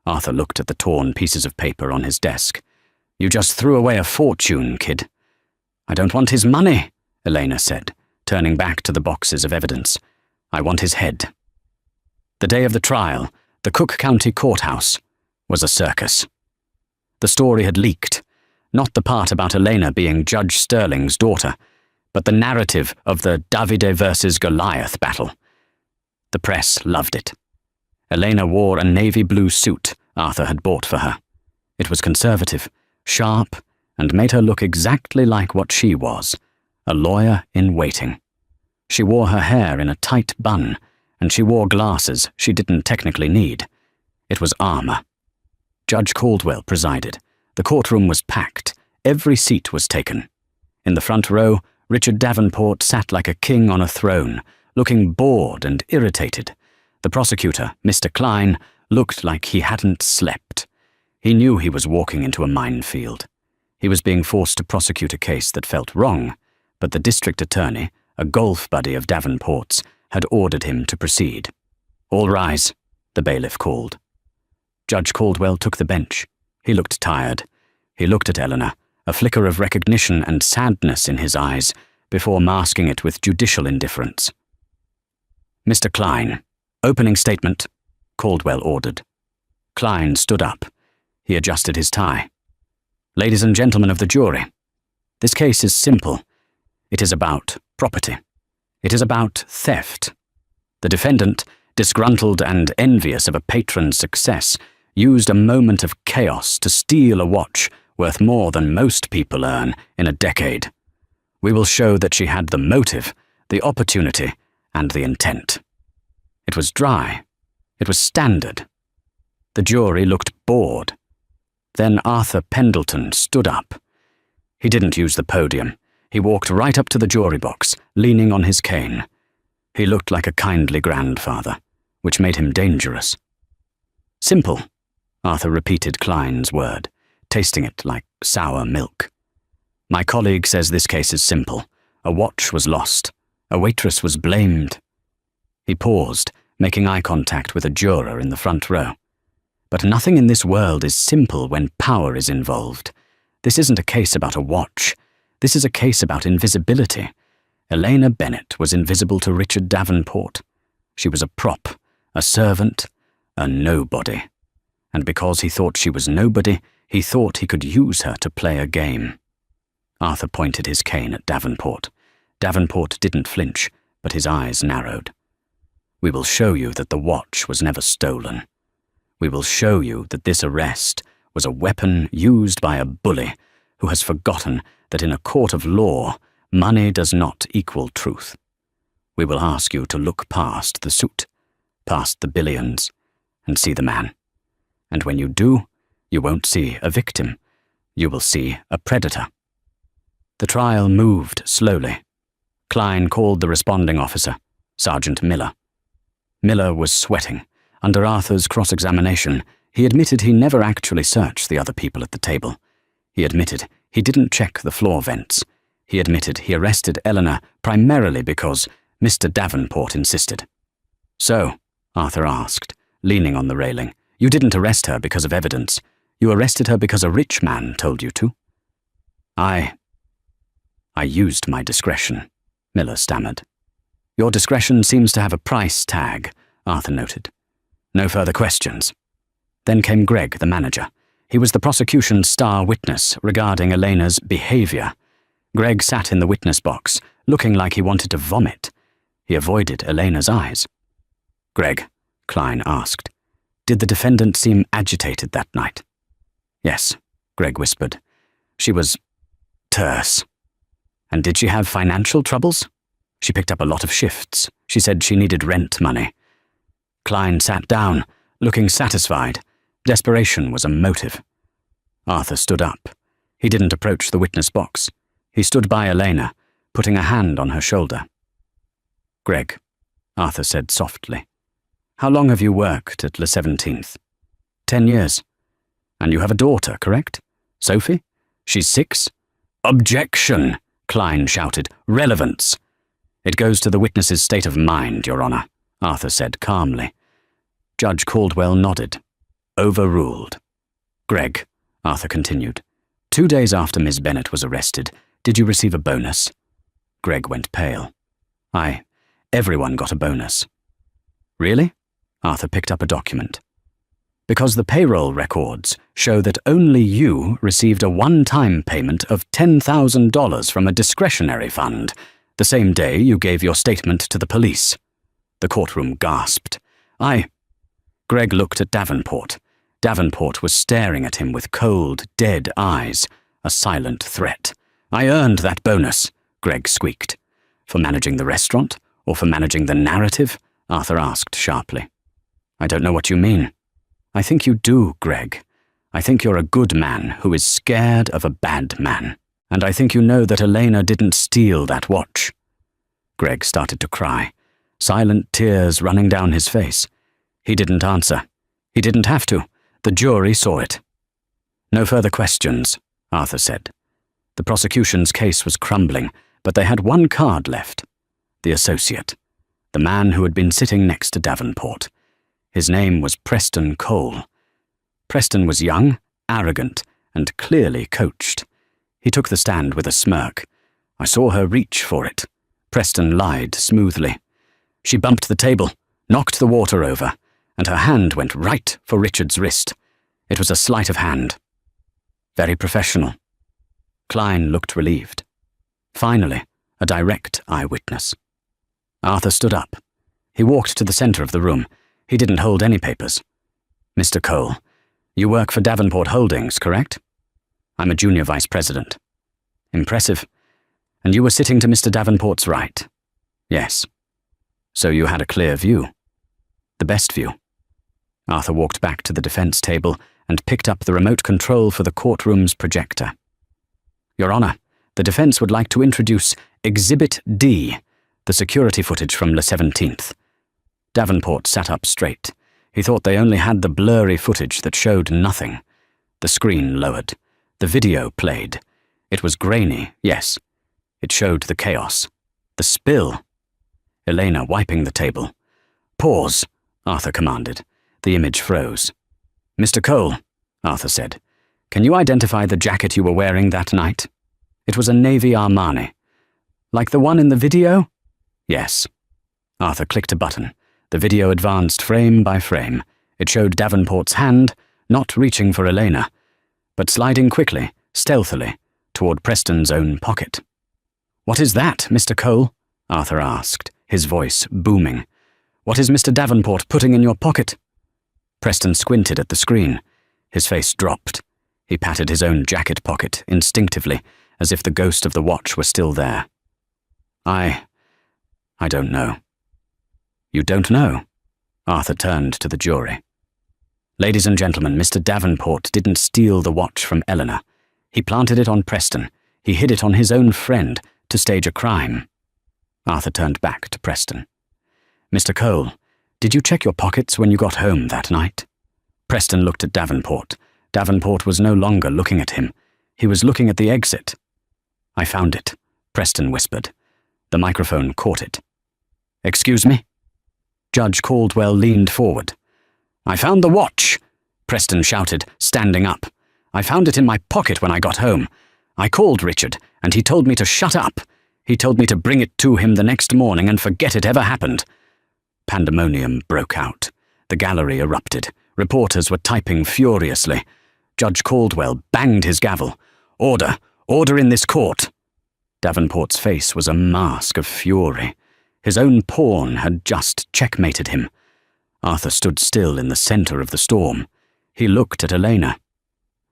Arthur looked at the torn pieces of paper on his desk. You just threw away a fortune, kid. I don't want his money, Elena said, turning back to the boxes of evidence. I want his head. The day of the trial, the Cook County Courthouse, was a circus. The story had leaked, not the part about Elena being Judge Sterling's daughter, but the narrative of the Davide versus Goliath battle. The press loved it. Elena wore a navy blue suit Arthur had bought for her. It was conservative, sharp, and made her look exactly like what she was, a lawyer in waiting. She wore her hair in a tight bun, and she wore glasses she didn't technically need. It was armor. Judge Caldwell presided. The courtroom was packed. Every seat was taken. In the front row, Richard Davenport sat like a king on a throne, looking bored and irritated. The prosecutor, Mr. Klein, looked like he hadn't slept. He knew he was walking into a minefield. He was being forced to prosecute a case that felt wrong, but the district attorney, a golf buddy of Davenport's, had ordered him to proceed. All rise, the bailiff called. Judge Caldwell took the bench. He looked tired. He looked at Eleanor, a flicker of recognition and sadness in his eyes, before masking it with judicial indifference. Mr. Klein, opening statement, Caldwell ordered. Klein stood up. He adjusted his tie. Ladies and gentlemen of the jury, this case is simple. It is about property. It is about theft. The defendant, disgruntled and envious of a patron's success, used a moment of chaos to steal a watch worth more than most people earn in a decade. We will show that she had the motive, the opportunity, and the intent. It was dry. It was standard. The jury looked bored. Then Arthur Pendleton stood up. He didn't use the podium. He walked right up to the jury box, leaning on his cane. He looked like a kindly grandfather, which made him dangerous. Simple, Arthur repeated Klein's word, tasting it like sour milk. My colleague says this case is simple. A watch was lost. A waitress was blamed. He paused, making eye contact with a juror in the front row. But nothing in this world is simple when power is involved. This isn't a case about a watch. This is a case about invisibility. Elena Bennett was invisible to Richard Davenport. She was a prop, a servant, a nobody. And because he thought she was nobody, he thought he could use her to play a game. Arthur pointed his cane at Davenport. Davenport didn't flinch, but his eyes narrowed. We will show you that the watch was never stolen. We will show you that this arrest was a weapon used by a bully who has forgotten that in a court of law, money does not equal truth. We will ask you to look past the suit, past the billions, and see the man. And when you do, you won't see a victim. You will see a predator. The trial moved slowly. Klein called the responding officer, Sergeant Miller. Miller was sweating. Under Arthur's cross-examination, he admitted he never actually searched the other people at the table. He admitted he didn't check the floor vents. He admitted he arrested Eleanor primarily because Mr. Davenport insisted. So, Arthur asked, leaning on the railing, you didn't arrest her because of evidence. You arrested her because a rich man told you to. I used my discretion, Miller stammered. Your discretion seems to have a price tag, Arthur noted. No further questions. Then came Greg, the manager. He was the prosecution's star witness regarding Elena's behavior. Greg sat in the witness box, looking like he wanted to vomit. He avoided Elena's eyes. Greg, Klein asked, did the defendant seem agitated that night? Yes, Greg whispered. She was terse. And did she have financial troubles? She picked up a lot of shifts. She said she needed rent money. Klein sat down, looking satisfied. Desperation was a motive. Arthur stood up. He didn't approach the witness box. He stood by Elena, putting a hand on her shoulder. "Greg," Arthur said softly, "how long have you worked at Le 17th? 10 years. And you have a daughter, correct? Sophie? She's 6? "Objection!" Klein shouted. "Relevance!" "It goes to the witness's state of mind, Your Honor," Arthur said calmly. Judge Caldwell nodded. "Overruled." "Greg," Arthur continued, 2 days after Miss Bennett was arrested, did you receive a bonus?" Greg went pale. Everyone got a bonus." "Really?" Arthur picked up a document. "Because the payroll records show that only you received a one-time payment of $10,000 from a discretionary fund, the same day you gave your statement to the police." The courtroom gasped. Greg looked at Davenport. Davenport was staring at him with cold, dead eyes, a silent threat. "I earned that bonus," Greg squeaked. "For managing the restaurant? Or for managing the narrative?" Arthur asked sharply. "I don't know what you mean." "I think you do, Greg. I think you're a good man who is scared of a bad man. And I think you know that Elena didn't steal that watch." Greg started to cry, silent tears running down his face. He didn't answer. He didn't have to. The jury saw it. "No further questions," Arthur said. The prosecution's case was crumbling, but they had one card left. The associate. The man who had been sitting next to Davenport. His name was Preston Cole. Preston was young, arrogant, and clearly coached. He took the stand with a smirk. "I saw her reach for it." Preston lied smoothly. "She bumped the table, knocked the water over, and her hand went right for Richard's wrist. It was a sleight of hand." "Very professional." Klein looked relieved. Finally, a direct eyewitness. Arthur stood up. He walked to the center of the room. He didn't hold any papers. "Mr. Cole, you work for Davenport Holdings, correct?" "I'm a junior vice president." "Impressive. And you were sitting to Mr. Davenport's right?" "Yes." "So you had a clear view?" "The best view." Arthur walked back to the defense table and picked up the remote control for the courtroom's projector. "Your Honor, the defense would like to introduce Exhibit D, the security footage from Le 17th. Davenport sat up straight. He thought they only had the blurry footage that showed nothing. The screen lowered. The video played. It was grainy, yes. It showed the chaos. The spill. Elena wiping the table. "Pause," Arthur commanded. The image froze. "Mr. Cole," Arthur said, "can you identify the jacket you were wearing that night?" "It was a navy Armani." "Like the one in the video?" "Yes." Arthur clicked a button. The video advanced frame by frame. It showed Davenport's hand, not reaching for Elena, but sliding quickly, stealthily, toward Preston's own pocket. "What is that, Mr. Cole?" Arthur asked, his voice booming. "What is Mr. Davenport putting in your pocket?" Preston squinted at the screen. His face dropped. He patted his own jacket pocket instinctively, as if the ghost of the watch were still there. I don't know." "You don't know?" Arthur turned to the jury. "Ladies and gentlemen, Mr. Davenport didn't steal the watch from Eleanor. He planted it on Preston. He hid it on his own friend to stage a crime." Arthur turned back to Preston. "Mr. Cole, did you check your pockets when you got home that night?" Preston looked at Davenport. Davenport was no longer looking at him. He was looking at the exit. "I found it," Preston whispered. The microphone caught it. "Excuse me?" Judge Caldwell leaned forward. "I found the watch," Preston shouted, standing up. "I found it in my pocket when I got home. I called Richard, and he told me to shut up. He told me to bring it to him the next morning and forget it ever happened." Pandemonium broke out. The gallery erupted. Reporters were typing furiously. Judge Caldwell banged his gavel. "Order! Order in this court!" Davenport's face was a mask of fury. His own pawn had just checkmated him. Arthur stood still in the center of the storm. He looked at Elena.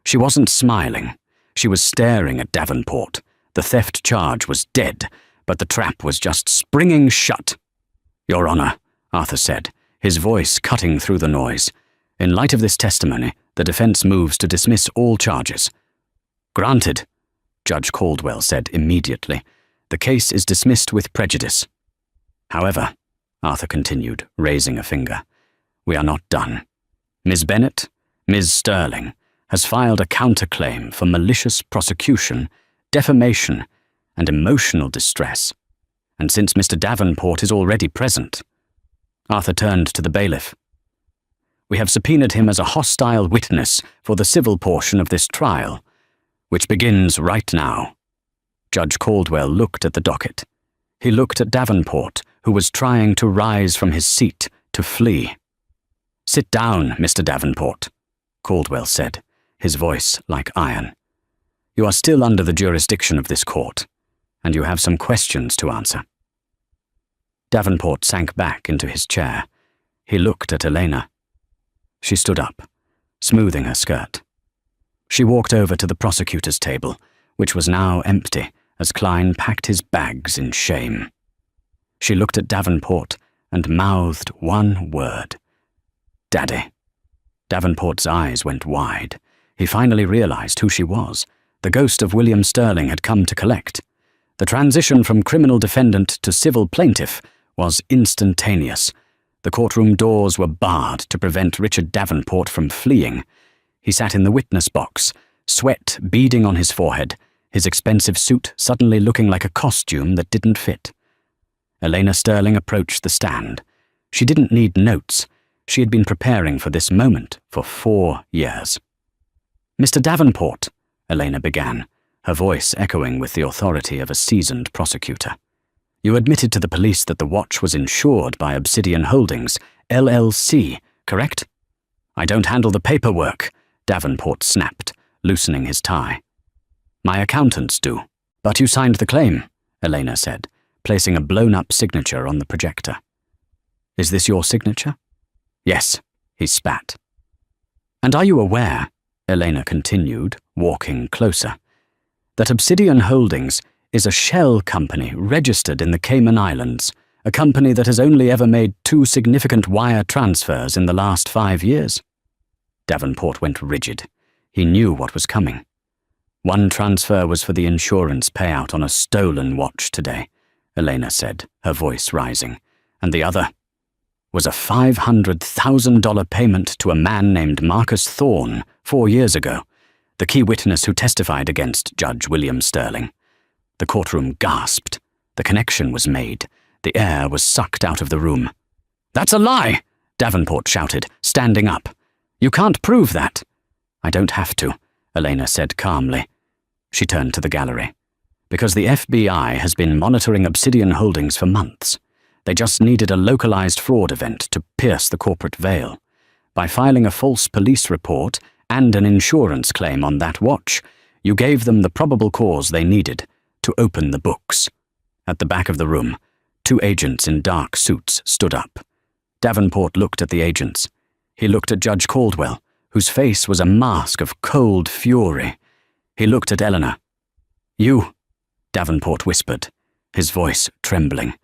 She wasn't smiling. She was staring at Davenport. The theft charge was dead, but the trap was just springing shut. "Your Honor," Arthur said, his voice cutting through the noise. In light of this testimony, the defense moves to dismiss all charges. Granted, Judge Caldwell said immediately. The case is dismissed with prejudice. However, Arthur continued, raising a finger, we are not done. Ms. Bennett, Ms. Sterling, has filed a counterclaim for malicious prosecution, defamation, and emotional distress. And since Mr. Davenport is already present, Arthur turned to the bailiff. We have subpoenaed him as a hostile witness for the civil portion of this trial, which begins right now. Judge Caldwell looked at the docket. He looked at Davenport, who was trying to rise from his seat to flee. Sit down, Mr. Davenport, Caldwell said, his voice like iron. You are still under the jurisdiction of this court, and you have some questions to answer. Davenport sank back into his chair. He looked at Elena. She stood up, smoothing her skirt. She walked over to the prosecutor's table, which was now empty as Klein packed his bags in shame. She looked at Davenport and mouthed one word. Daddy. Davenport's eyes went wide. He finally realized who she was. The ghost of William Sterling had come to collect. The transition from criminal defendant to civil plaintiff was instantaneous. The courtroom doors were barred to prevent Richard Davenport from fleeing. He sat in the witness box, sweat beading on his forehead, his expensive suit suddenly looking like a costume that didn't fit. Elena Sterling approached the stand. She didn't need notes. She had been preparing for this moment for 4 years. Mr. Davenport, Elena began, her voice echoing with the authority of a seasoned prosecutor. You admitted to the police that the watch was insured by Obsidian Holdings, LLC, correct? I don't handle the paperwork, Davenport snapped, loosening his tie. My accountants do. But you signed the claim, Elena said, placing a blown-up signature on the projector. Is this your signature? Yes, he spat. And are you aware, Elena continued, walking closer, that Obsidian Holdings is a shell company registered in the Cayman Islands, a company that has only ever made 2 significant wire transfers in the last 5 years? Davenport went rigid. He knew what was coming. One transfer was for the insurance payout on a stolen watch today, Elena said, her voice rising, and the other was a $500,000 payment to a man named Marcus Thorne 4 years ago, the key witness who testified against Judge William Sterling. The courtroom gasped. The connection was made. The air was sucked out of the room. That's a lie, Davenport shouted, standing up. You can't prove that. I don't have to, Elena said calmly. She turned to the gallery. Because the FBI has been monitoring Obsidian Holdings for months. They just needed a localized fraud event to pierce the corporate veil. By filing a false police report and an insurance claim on that watch, you gave them the probable cause they needed to open the books. At the back of the room, 2 agents in dark suits stood up. Davenport looked at the agents. He looked at Judge Caldwell, whose face was a mask of cold fury. He looked at Eleanor. You, Davenport whispered, his voice trembling.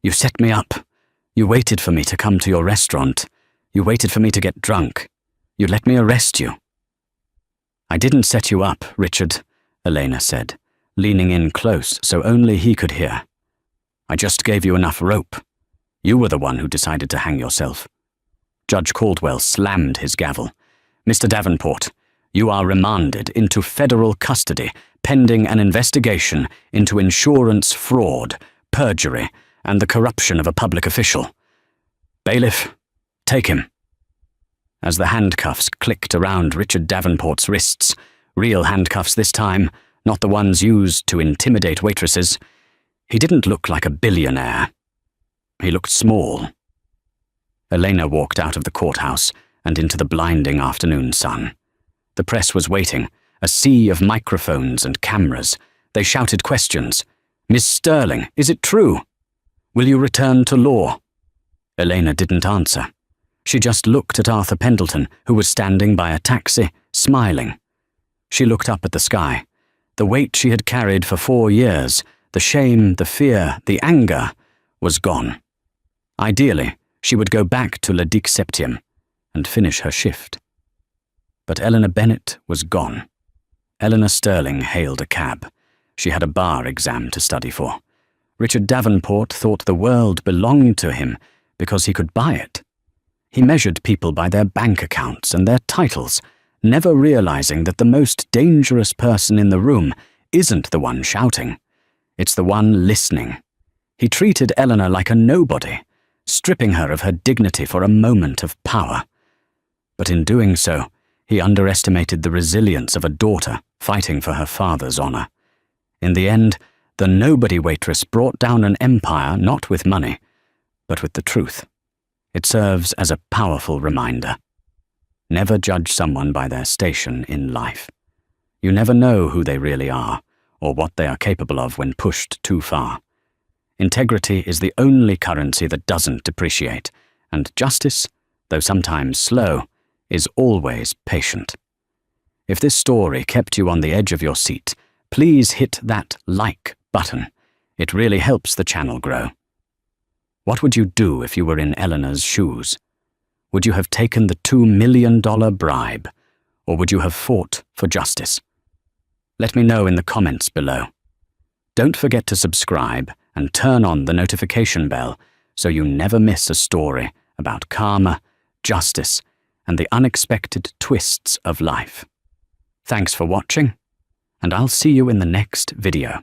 You set me up. You waited for me to come to your restaurant. You waited for me to get drunk. You let me arrest you. I didn't set you up, Richard, Elena said, leaning in close so only he could hear. I just gave you enough rope. You were the one who decided to hang yourself. Judge Caldwell slammed his gavel. Mr. Davenport, you are remanded into federal custody pending an investigation into insurance fraud, perjury, and the corruption of a public official. Bailiff, take him. As the handcuffs clicked around Richard Davenport's wrists, real handcuffs this time, not the ones used to intimidate waitresses, he didn't look like a billionaire. He looked small. Elena walked out of the courthouse and into the blinding afternoon sun. The press was waiting, a sea of microphones and cameras. They shouted questions. Miss Sterling, is it true? Will you return to law? Elena didn't answer. She just looked at Arthur Pendleton, who was standing by a taxi, smiling. She looked up at the sky. The weight she had carried for 4 years, the shame, the fear, the anger, was gone. Ideally, She would go back to Le Dic Septième and finish her shift. But Eleanor Bennet was gone. Eleanor Sterling hailed a cab. She had a bar exam to study for. Richard Davenport thought the world belonged to him because he could buy it. He measured people by their bank accounts and their titles, never realizing that the most dangerous person in the room isn't the one shouting. It's the one listening. He treated Eleanor like a nobody, stripping her of her dignity for a moment of power. But in doing so, he underestimated the resilience of a daughter fighting for her father's honor. In the end, the nobody waitress brought down an empire not with money, but with the truth. It serves as a powerful reminder. Never judge someone by their station in life. You never know who they really are, or what they are capable of when pushed too far. Integrity is the only currency that doesn't depreciate, and justice, though sometimes slow, is always patient. If this story kept you on the edge of your seat, please hit that like button. It really helps the channel grow. What would you do if you were in Eleanor's shoes? Would you have taken the $2 million bribe, or would you have fought for justice? Let me know in the comments below. Don't forget to subscribe and turn on the notification bell so you never miss a story about karma, justice, and the unexpected twists of life. Thanks for watching, and I'll see you in the next video.